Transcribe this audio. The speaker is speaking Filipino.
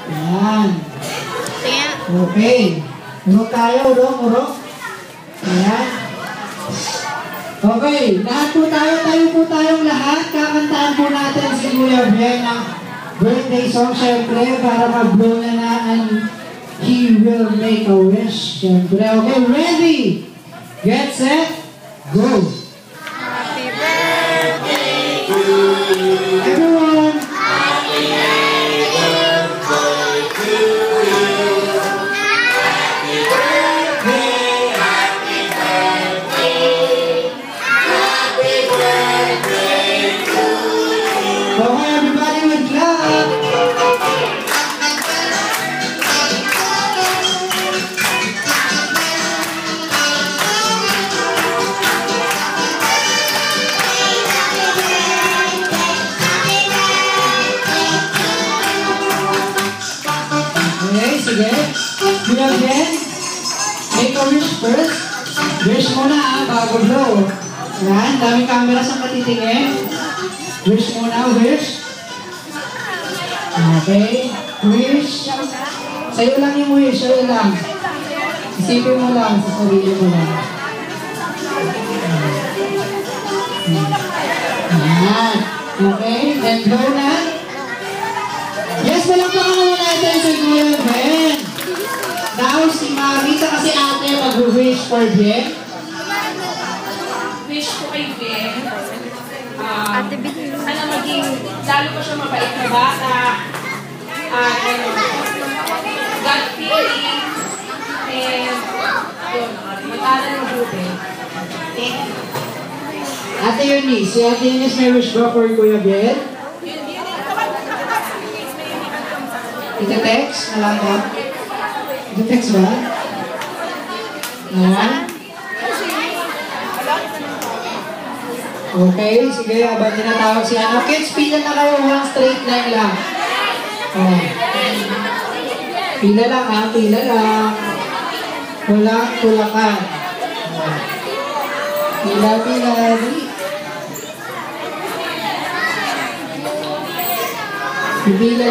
Ayan. Okay. Urok tayo, urok. Ayan. Okay, lahat po tayo po tayong lahat. Kakantaan po natin si Kuya Ben ng birthday song, syempre, para mag-blow na and he will make a wish. Syempre, okay, ready? Get set, go! Happy birthday to you. Everyone! Happy birthday to you. Happy birthday, happy birthday. Happy birthday to you. Okay, everybody would clap! Okay, sige. Kuya Ben, make a wish first. Wish muna bago blow. Yan, daming camera sa patitingin. Wish muna, wish. Okay, wish. Sa'yo lang yung wish, sa'yo lang. Isipin mo lang, sa sarili mo lang. Yan. Okay, then blow na. Yes, palakpakan mo natin sa Kuya Ben. Now, si Mami, saka si Ate mag-wish for Ben. Wish ko kay Ben, sana maging lalo pa siya mabait na bata, God feeling, and mag-aral ng buti. Ate Eunice, si Ate Eunice may wish ba for Kuya Ben? Ita-text na lang ba? Ita-text ba? Ayan. Okay, sige, abang tinatawag si Ano. Kids, pila na kayo, one straight line lang. Oh. Pila lang ha, pila lang. Walang tulakan. Oh. Pila. Pila lang ha. Bila.